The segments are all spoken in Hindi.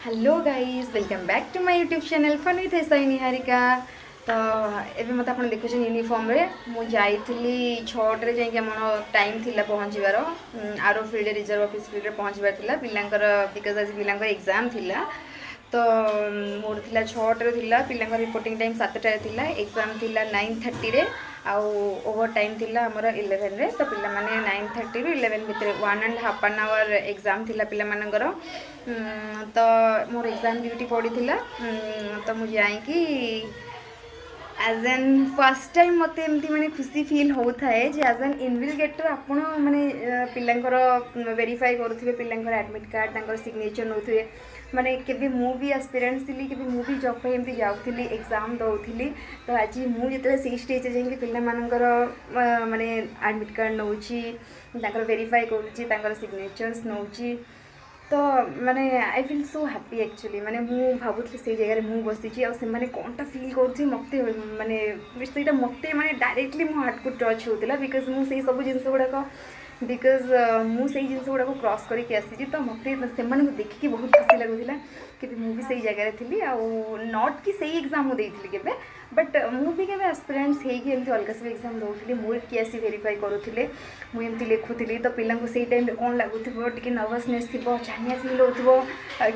Hello guys welcome back to my YouTube channel fun with S I Niharika. तो एबे मत आपण देखुछन यूनिफॉर्म रे मु जाईथिली 6 रे जाई हमर टाइम थिला पहुंचीबार आरो फील्ड रिजर्व ऑफिस फील्ड रे पहुंचीबार थिला पिल्लांकर बिकॉज आज पिल्लांकर एग्जाम थिला। तो मोर थिला 6 रे थिला पिल्लांकर रिपोर्टिंग टाइम 7 रे थिला एग्जाम थिला 9:30 रे आउ ओवर टाइम थिला हमर 11 रे। तो पिल्ला माने 9:30 रु 11 भितर 1.5 an hour एग्जाम थिला पिल्ला मानकर। तो मोर एग्जाम ड्यूटी पड़ी थिला। तो मुझे जाइकी एज एन फर्स्ट टाइम मत एमती मैंने खुशी फील होता है जे एज एन इनविजिलेटर आपण माने पिल्लांकर वेरीफाई करुथिबे पिल्लांकर एडमिट कार्ड तांकर सिग्नेचर नौथिबे माने केबे मु भी एक्सपीरियंस थिली केबे मु भी जॉब पे एमती जाउथिली एग्जाम दउथिली। तो आज मु जते से स्टेज जाइके पिल्ला मानकर माने एडमिट कार्ड नउची तांकर वेरीफाई करूची तांकर सिग्नेचर्स नउची। तो माने I feel so happy actually माने मु भाबुथि से जगह मु बसिची आ से माने कोनटा फील करथि मते माने सेटा मते माने डायरेक्टली मो हार्ट को टच होतिला बिकॉज मु से सब जिंस गुडा बिकॉज मु से जिंस गुडा को क्रॉस करके आसी तो मते से माने देखि बहुत खुशी लागुथिला कि मु भी सही जगह थिली आ नॉट कि सही एग्जाम मु देइथिली केबे बट मु भी केबे एक्सपीरियंस हे कि एमती अलग सब एग्जाम दउथिली मोर कि आसी वेरीफाई करूथिले मु एमती लिखुथिली। तो पिल्ला को सेही टाइम कोन लागुथिबो टिके नर्वसनेस थिबो छानिया फील होथिबो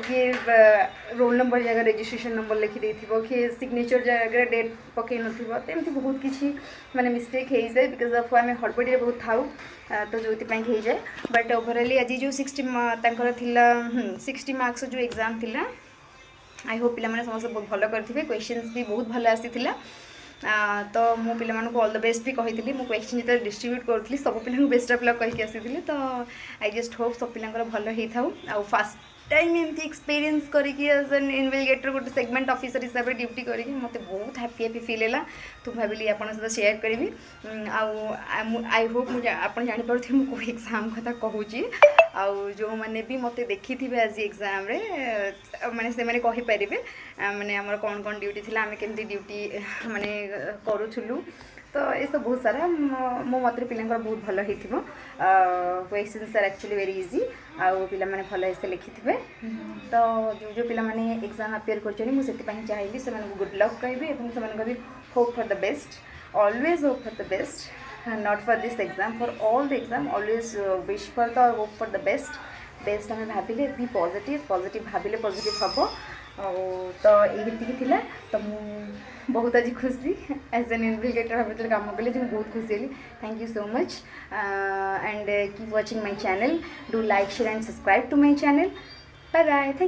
कि रोल नंबर जगह रजिस्ट्रेशन नंबर लिखि देथिबो कि सिग्नेचर जगह डेट पकई नथिबो तो एमती बहुत किछि माने मिस्टेक हे जाय बिकॉज ऑफ आमे हड़बड़ी रे बहुत थाउ तो जोति पई हे जाय। बट ओवरऑली आज जो 60 तांकर थिला 60 मार्क्स जो एग्जाम थिला आई होप पिला माने समस्त बहुत भलो करथिबे क्वेश्चंस भी बहुत भलो आसीथिला। तो मु पिला मानक ऑल द बेस्ट भी कहिथिली मु क्वेश्चन जते डिस्ट्रीब्यूट करथिली सब पिला बेस्ट ऑफ लक कहि आसीथिली। तो आई जस्ट होप सब पिला भलो हे थाउ आ फर्स्ट टाइम एमती एक्सपीरियंस करके एज एन इन्वेस्टिगेटर गोटे सेगमेंट ऑफिसर हिसाब से ड्यूटी करके मत बहुत हैप्पी हैप्पी फील है। तो भाविली आपन सहित शेयर करी आई होप मुझे आप जापर मु एग्जाम कथा कहूँ आउ जो मैंने भी मत देखी थे आज एग्जाम रे माने से माने कहि परिबे माने हमर कौन कौन ड्यूटी थिला आमे केमती ड्यूटी माने करूथुलु। तो ये सब बहुत सारा मो मत पिला बहुत भल हो questions are actually very easy आउ पिला माने भल से लिखि थे। तो जो जो पिला माने एग्जाम अपियर कर चाहिए से गुड लक कहि भी hope for the best always hope for the best not for this exam for all the exam always wish for the hope for the best हमें भाविले भी पॉजिटिव भाविले पॉजिटिव हम तो ये थिला। तो बहुत आज खुशी एज एन इन्वेस्टिगेटर भाव काम कले जो बहुत खुशी हली thank you so much and keep watching my channel do like share and subscribe to my channel bye bye.